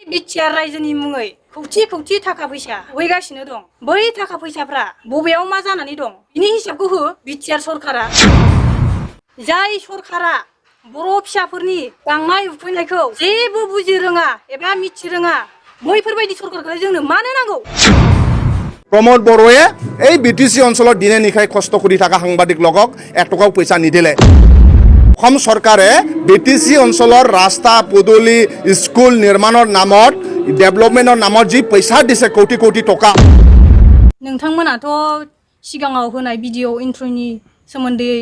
BTR रायजोनि मुङै खौथि खौथि थाखा फैसा होगासिनो दं। बै थाखा फैसाफ्रा बबेयाव मा जानानै दं बिनि हिसाबखौ हो BTR सरकारा। जाय सरकारा बर' फिसाफोरनि गांनाय उखैनायखौ जेबो बुजि रोङा एबा मिथि रोङा बैफोरबायदि सरकारखौ जोंनो मानो नांगौ? प्रमोद बर'ए এই BTC অঞ্চলত দিনে নিশাই কষ্ট কৰি থকা সাংবাদিক লগক এটকাও পইচা নিদিলে। অসম চৰকাৰে BTC অঞ্চলৰ ৰাস্তা পদূলি স্কুল নিৰ্মাণৰ নামত ডেভেলপমেণ্টৰ নামত যি পইচা দিছে কোটি কোটি টকা। नोंथांमोनाथ' सिगाङाव होनाय भिडिअ इन्ट्र'नि सोमोन्दै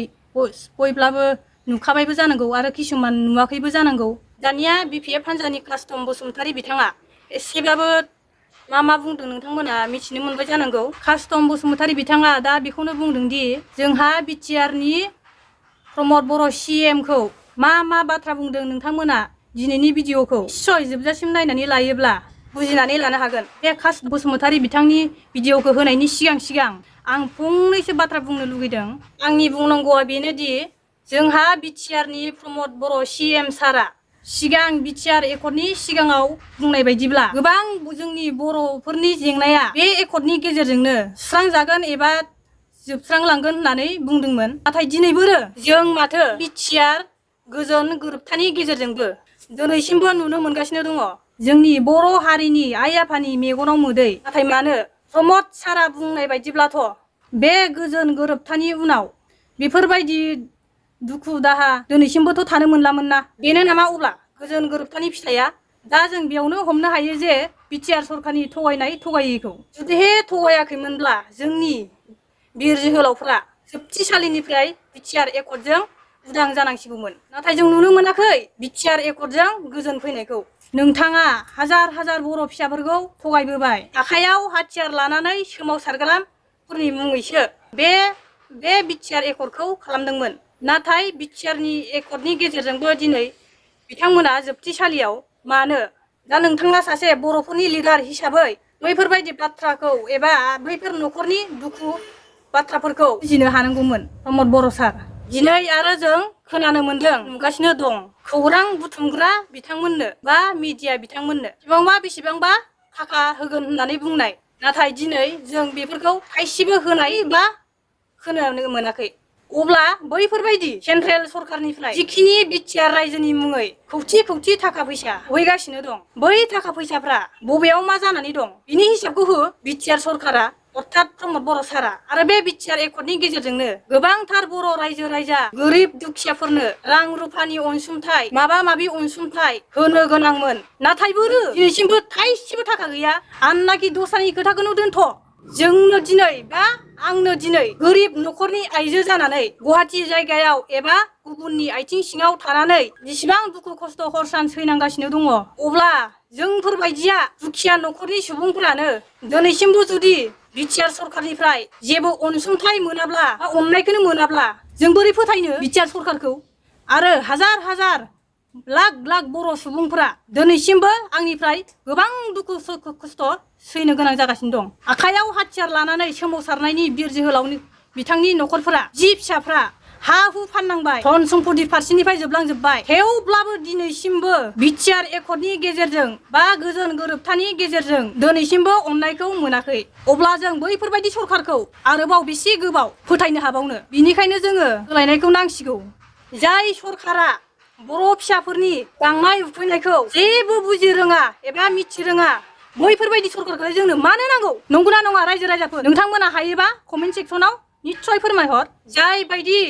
बयब्लाबो नुखाबायबो जानांगौ आरो किसुमान नुवाखैबो जानांगौ। दानिया BPF हान्जानि कास्टम बसुमतारी बिथाङा एसेब्लाबो मा बुंदों नोंथांमोना मिथिनो मोनबाय जानांगौ। कास्टम बसुमतारी बिथाङा दा बेखौनो बुंदों दि जोंहा BTRनि प्रमोद बर' CM खौ मा बाथ्रा बुंदों नोंथांमोना दिनैनि भिडिअखौ निश्चय जोबजासिम नायनानै लायोब्ला बुजिनानै लानो हागोन। बे कास्ट बसुमतारी बिथांनि भिडिअखौ होनायनि सिगां आं फंनैसो बाथ्रा बुंनो लुगैदों। आंनि बुंनांगौआ बेनोदि जोंहा BTRनि प्रमोद बर' CM सारा सिगां BTR एकर्डनि सिगाङाव बुंनाय बायदिब्ला गोबां जोंनि बर'फोरनि जेंनाया बे एकर्डनि गेजेरजोंनो सुस्रांजागोन एबा जोबस्रांलांगोन होननानै बुंदोंमोन। नाथाय दिनैबो जों माथो BTR गोजोन गोरोबथानि गेजेरजोंबो दिनैसिमबो नुनो मोनगासिनो दङ जोंनि बर' हारिनि आइ आफानि मेगनाव मोदै। नाथाय मानो प्रमोद सारा बुंनाय बायदिब्लाथ' बे गोजोन गोरोबथानि उनाव बेफोरबायदि दुखु दाहा दिनैसिमबोथ' थानो मोनलामोन ना। बेनो नामा अब्ला गोजोन गोरोबथानि फिथाइया? दा जों बेयावनो हमनो हायो जे BTR सरकारनि थगायैखौ जुदि थगायाखैमोनब्ला जोंनि बिर जोहोलावफ्रा जोबथिसालिनिफ्राय BTR एकर्डजों उदां जानांसिगौमोन। नाथाय जों नुनो मोनाखै BTR एकर्डजों गोजोन फैनायखौ। नोंथाङा हाजार बर' फिसाफोरखौ थगायबोबाय। आखायाव हाथियार लानानै सोमावसारग्राफोरनि मुङैसो बे BTR एकर्डखौ खालामदोंमोन। नाथाय BTRनि एकर्डनि गेजेरजोंबो दिनै बिथांमोना जोबथिसालियाव मानो? दा नोंथाङा सासे बर'फोरनि लिडार हिसाबै बैफोरबायदि बाथ्राखौ एबा बैफोर न'खरनि दुखु बाथ्राफोरखौ बुजिनो हानांगौमोन प्रमोद बर' सार। दिनै आरो जों खोनानो मोनदों नुगासिनो दं खौरां बुथुमग्रा बिथांमोननो बा मिडिया बिथांमोननो बेसेबांबा थाखा होगोन होननानै बुंनाय। नाथाय दिनै जों बेफोरखौ थाइसेबो होनाय बा खोनानो मोनाखै। अब्ला बैफोरबायदि सेन्ट्रेल सरकारनिफ्राय जिखिनि BTR रायजोनि मुङै खौथि थाखा फैसा होगासिनो दं बै थाखा फैसाफ्रा बबेयाव मा जानानै दं बिनि हिसाबखौ हो BTR सरकारा अर्थात प्रमोद बर' सारा। आरो बे BTR एकर्डनि गेजेरजोंनो गोबांथार बर' रायजो राजा गोरिब दुखियाफोरनो रां रुफानि अनसुंथाइ माबा अनसुंथाइ होनो गोनांमोन। नाथाय दिनैसिमबो थाइसेबो थाखा गैया। आननाखि दस्रानि खोथाखौनो दोनथ' जोंनो दिनै बा आंनो दिनै गोरिब न'खरनि आइजो जानानै गुवाहाटि जायगायाव एबा गुबुननि आथिं सिङाव थानानै जेसेबां दुखु खस्थ' हरसान सैनांगासिनो दङ। अब्ला जोंफोरबायदिया दुखिया न'खरनि सुबुंफोरानो दिनैसिमबो जुदि BTR सरकारनिफ्राय जेबो अनसुंथाइ मोनाब्ला बा अननायखौनो मोनाब्ला जों बोरै फोथायनो BTR सरकारखौ? आरो हाजार लाख बर' सुबुंफोरा दिनैसिमबो आंनिफ्राय गोबां दुखु खस्थ' सैनो गोनां जागासिनो दं। आखायाव हाथियार लानानै सोमावसारनायनि बिर जोहोलावनि बिथांनि न'खरफोरा फिसाफ्रा हा हु फाननांबाय, धन सम्पति फारसेनिफ्राय जोबलांजोब्बाय। थेवब्लाबो दिनैसिमबो BTR एकर्डनि गेजेरजों बा गोजोन गोरोबथानि गेजेरजों दिनैसिमबो अननायखौ मोनाखै। अब्ला जों बैफोरबायदि सरकारखौ आरोबाव बेसे गोबाव फोथायनो हाबावनो? बिनिखायनो जोङो सोलायनायखौ नांसिगौ। जाय सरकारा बर' फिसाफोरनि गांनाय उखैनायखौ जेबो बुजि रोङा एबा मिथि रोङा बैफोरबायदि सरकारखौ जोंनो मानो नांगौ? नंगौना नङा रायजो राजाफोर? नोंथांमोना हायोबा कमेन्ट सेक्सनाव निस्सय फोरमायहर। जाय बायदि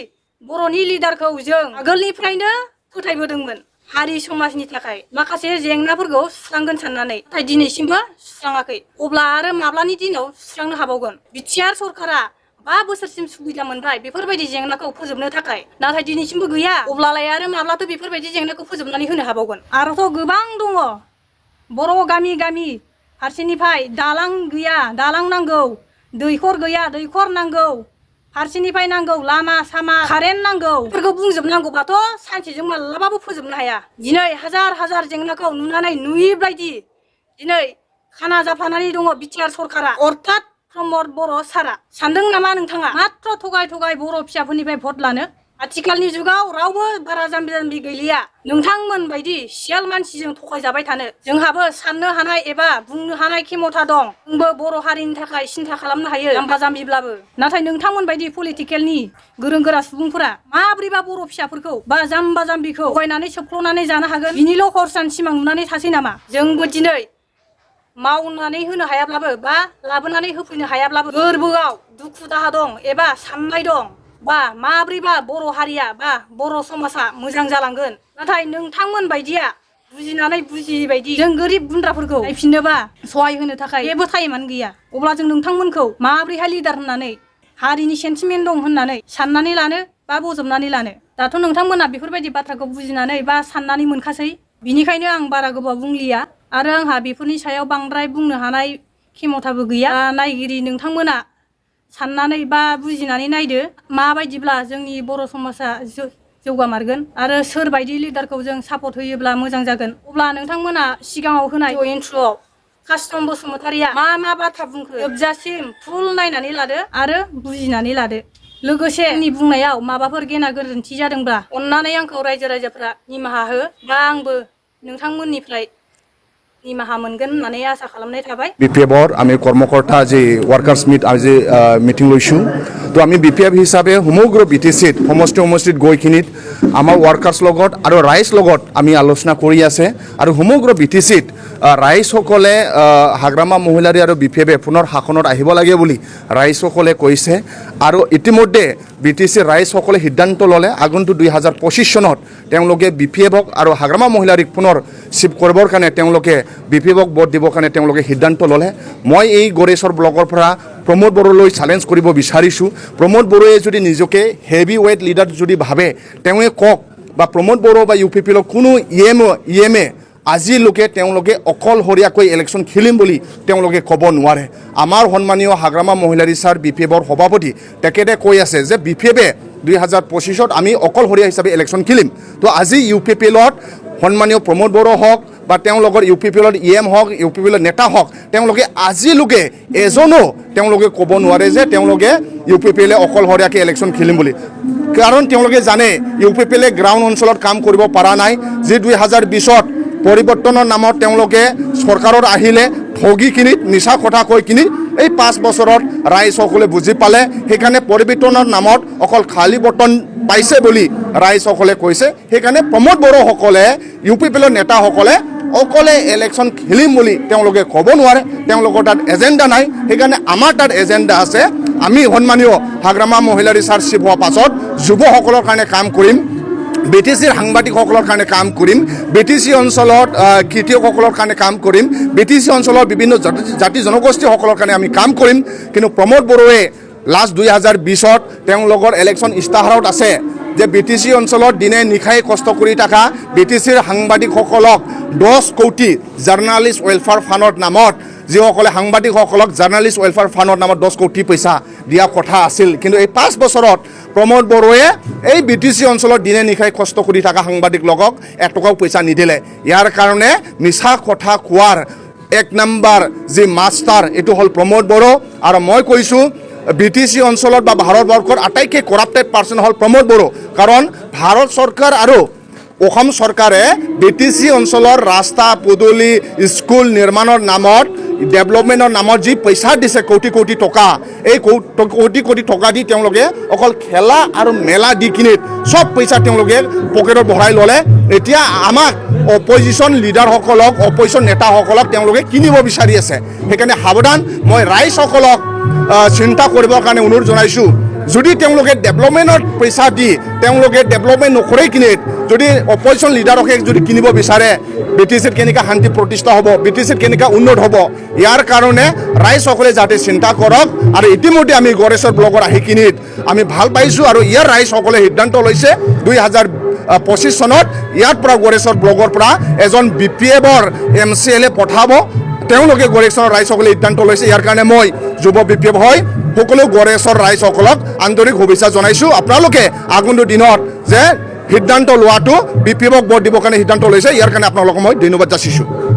बर'नि लिडारखौ जों आगोलनिफ्रायनो फोथायबोदोंमोन हारि समाजनि थाखाय माखासे जेंनाफोरखौ सुस्रांगोन साननानै, नाथाय दिनैसिमबो सुस्राङाखै। अब्ला आरो माब्लानि दिनाव सुस्रांनो हाबावगोन? BTR सरकारा 5 बोसोरसिम सुबिदा मोनबाय बेफोरबायदि जेंनाखौ फोजोबनो थाखाय, नाथाय दिनैसिमबो गैया। अब्लालाय आरो माब्लाथो बेफोरबायदि जेंनाखौ फोजोबनानै होनो हाबावगोन? आरोथ' गोबां दङ बर' गामि फारसेनिफ्राय दालां गैया, दालां नांगौ, दैखर गैया, दैखर नांगौ, फारसेनिफ्राय नांगौ लामा सामा कारेन्ट नांगौ। बेफोरखौ बुंजोबनांगौबाथ' सानसेजों मालाबाबो फोजोबनो हाया। दिनै हाजार जेंनाखौ नुनानै नुयैबायदि दिनै खाना जाफ्लानानै दङ BTR सरकारा अर्थात प्रमोद बर' सारा। सानदों नामा नोंथाङा मात्र थगाय बर' फिसाफोरनिफ्राय भट लानो? आथिखालनि जुगाव रावबो बारा जाम्बि जाम्बि गैलिया नोंथांमोन बायदि सियाल मानसिजों थगायजाबाय थानो जोंहाबो साननो हानाय एबा बुंनो हानाय खेमथा दं जोंबो बर' हारिनि थाखाय सिन्था खालामनो हायो जाम्बा जाम्बिब्लाबो नाथाय नोंथांमोन बायदि पलिटिकेलनि गोरों गोरा सुबुंफोरा माब्रैबा बर' फिसाफोरखौ बा जाम्बा जाम्बिखौ थगायनानै सोबख्ल'नानै जानो हागोन बिनिल' खरसान सिमां नुनानै थासै नामा जोंबो दिनै मावनानै होनो हायाब्लाबो बा लाबोनानै होफैनो हायाब्लाबो गोरबोआव दुखु दाहा दं एबा साननाय दं बा माब्रैबा बर' हारिया बा बर' समाजा मोजां जालांगोन नाथाय नोंथांमोन बायदिया बुजिनानै बुजियै बायदि जों गोरिब गुन्द्राफोरखौ नायफिननोबा सहाय होनो थाखाय जेबो टाइमानो गैया अब्ला जों नोंथांमोनखौ माब्रैहाय लिडार होननानै हारिनि सेन्टिमेन्ट दं होननानै साननानै लानो बा बजबनानै लानो दाथ' नोंथांमोना बेफोरबायदि बाथ्राखौ बुजिनानै बा साननानै मोनखासै बिनिखायनो आं बारा गोबाव बुंलिया आरो आंहा बेफोरनि सायाव बांद्राय बुंनो हानाय खेमथाबो गैया नायगिरि नोंथांमोना साननानै बा बुजिनानै नायदो माबायदिब्ला जोंनि बर' समाजा जौगामारगोन आरो सोरबायदि लिडारखौ जों सापर्ट होयोब्ला मोजां जागोन अब्ला नोंथांमोना सिगाङाव होनाय इन्ट्र'आव कास्टम बसुमतारिया मा बाथ्रा बुंखो जोबजासिम फुल नायनानै लादो आरो बुजिनानै लादो लोगोसे आंनि बुंनायाव माबाफोर गेना गोरोन्थि जादोंब्ला अन्नानै आंखौ रायजो राजाफ्रा निमाहा हो बा आंबो नोंथांमोननिफ्राय निमाहा मोनगोन होननानै आसा खालामनाय थाबाय BPF আমি কৰ্মকৰ্তা যে ৱাৰ্কাৰ্ছ মিট আজি মিটিং লৈছোঁ তো আমি BPF হিচাপে সমগ্ৰ BTCত সমষ্টিত গৈখিনিত আমাৰ ৱাৰ্কাৰ্ছ লগত আৰু ৰাইজ লগত আমি আলোচনা কৰি আছে আৰু সমগ্ৰ BTCত ৰাইজসকলে হাগ্ৰামা মহিলাৰী আৰু BPF পুনৰ শাসনত আহিব লাগে বুলি ৰাইজসকলে কৈছে আৰু ইতিমধ্যে BTC ৰাইজসকলে সিদ্ধান্ত ল'লে আগন্তুক 2025 চনত তেওঁলোকে BPFক আৰু হাগ্ৰামা মহিলাৰীক পুনৰ চিফ কৰিবৰ কাৰণে তেওঁলোকে BPFক ভোট দিবৰ কাৰণে তেওঁলোকে সিদ্ধান্ত ল'লে মই এই গড়েশ্বৰ ব্লকৰ পৰা প্ৰমোদ বড়োলৈ চেলেঞ্জ কৰিব বিচাৰিছোঁ প্ৰমোদ বড়োৱে যদি নিজকে হেভি ৱেইট লিডাৰ যদি ভাবে তেওঁৱে কওক বা প্ৰমোদ বড়ো বা UPPৰ কোনো EMA আজিলৈকে তেওঁলোকে অকলশৰীয়াকৈ ইলেকশ্যন খেলিম বুলি তেওঁলোকে ক'ব নোৱাৰে আমাৰ সন্মানীয় হাগ্ৰামা মহিলাৰী ছাৰ BPFৰ সভাপতি তেখেতে কৈ আছে যে BPFে 2025ত আমি অকলশৰীয়া হিচাপে ইলেকশ্যন খেলিম তো আজি UPPলত সন্মানীয় প্ৰমোদ বড়ো হওক বা তেওঁলোকৰ UPPলত EM হওক UPPলৰ নেতা হওক তেওঁলোকে আজিলৈকে এজনো তেওঁলোকে ক'ব নোৱাৰে যে তেওঁলোকে UPPলে অকলশৰীয়াকৈ ইলেকশ্যন খেলিম বুলি কাৰণ তেওঁলোকে জানে UPPলে গ্ৰাউণ্ড অঞ্চলত কাম কৰিব পৰা নাই যে 2020ত পৰিৱৰ্তনৰ নামত তেওঁলোকে চৰকাৰত আহিলে ঠগিখিনিত মিছা কথা কৈ কিনি এই 5 বছৰত ৰাইজসকলে বুজি পালে সেইকাৰণে পৰিৱৰ্তনৰ নামত অকল খালী বটন পাইছে বুলি ৰাইজসকলে কৈছে সেইকাৰণে প্ৰমোদ বড়োসকলে UPPলৰ নেতাসকলে অকলে ইলেকশ্যন খেলিম বুলি তেওঁলোকে ক'ব নোৱাৰে তেওঁলোকৰ তাত এজেণ্ডা নাই সেইকাৰণে আমাৰ তাত এজেণ্ডা আছে আমি সন্মানীয় হাগ্ৰামা মহিলাৰী ছাৰ চিফ হোৱাৰ পাছত যুৱসকলৰ কাৰণে কাম কৰিম BTCৰ সাংবাদিকসকলৰ কাৰণে কাম কৰিম BTC অঞ্চলত খেতিয়কসকলৰ কাৰণে কাম কৰিম BTC অঞ্চলৰ বিভিন্ন জাতি জনগোষ্ঠীসকলৰ কাৰণে আমি কাম কৰিম কিন্তু প্ৰমোদ বড়োৱে লাষ্ট 2020ত তেওঁলোকৰ ইলেকশ্যন ইস্তাহাৰত আছে যে BTC অঞ্চলত দিনে নিশাই কষ্ট কৰি থকা BTCৰ সাংবাদিকসকলক 10 কোটি জাৰ্নালিষ্ট ৱেলফেয়াৰ ফাণ্ডৰ নামত যিসকলে সাংবাদিকসকলক জাৰ্নালিষ্ট ৱেলফেয়াৰ ফাণ্ডৰ নামত 10 কোটি পইচা দিয়া কথা আছিল কিন্তু এই 5 বছৰত প্ৰমোদ বড়োৱে এই BTC অঞ্চলত দিনে নিশাই কষ্ট কৰি থকা সাংবাদিকসকলক 1 টকাও পইচা নিদিলে ইয়াৰ কাৰণে মিছা কথা কোৱাৰ 1 নম্বৰ যি মাষ্টাৰ এটো হ'ল প্ৰমোদ বড়ো আৰু মই কৈছোঁ BTC অঞ্চলত বা ভাৰতবৰ্ষৰ আটাইতকৈ কৰাপ্টেড পাৰ্চন হ'ল প্ৰমোদ বড়ো কাৰণ ভাৰত চৰকাৰ আৰু অসম চৰকাৰে BTC অঞ্চলৰ ৰাস্তা পদূলি স্কুল নিৰ্মাণৰ নামত ডেভেলপমেণ্টৰ নামত যি পইচা দিছে কোটি টকা এই কোটি টকা দি তেওঁলোকে অকল খেলা আৰু মেলা দি কিনি সব পইচা তেওঁলোকে পকেটত ভৰাই ল'লে এতিয়া আমাক অপজিশ্যন লিডাৰসকলক অপজিশ্যন নেতাসকলক তেওঁলোকে কিনিব বিচাৰি আছে সেইকাৰণে সাৱধান মই ৰাইজসকলক চিন্তা কৰিবৰ কাৰণে অনুৰোধ জনাইছোঁ যদি তেওঁলোকে ডেভেলপমেণ্টৰ পইচা দি তেওঁলোকে ডেভেলপমেণ্ট নকৰে কিনে যদি অপজিশ্যন লিডাৰকে যদি কিনিব বিচাৰে BTCত কেনেকৈ শান্তি প্ৰতিষ্ঠা হ'ব BTCত কেনেকৈ উন্নত হ'ব ইয়াৰ কাৰণে ৰাইজসকলে যাতে চিন্তা কৰক আৰু ইতিমধ্যে আমি গড়েশ্বৰ ব্লকত আহি কিনিত আমি ভাল পাইছোঁ আৰু ইয়াৰ ৰাইজসকলে সিদ্ধান্ত লৈছে 2025 চনত ইয়াৰ পৰা গড়েশ্বৰ ব্লকৰ পৰা এজন BPFৰ MCLA পঠাব তেওঁলোকে গড়েশ্বৰ ৰাইজসকলে সিদ্ধান্ত লৈছে ইয়াৰ কাৰণে মই যুৱ BPF হয় সকলো গড়েশ্বৰ ৰাইজসকলক আন্তৰিক শুভেচ্ছা জনাইছোঁ আপোনালোকে আগন্তুক দিনত যে সিদ্ধান্ত লোৱাটো BPFক ভোট দিবৰ কাৰণে সিদ্ধান্ত লৈছে ইয়াৰ কাৰণে আপোনালোকক মই ধন্যবাদ যাচিছোঁ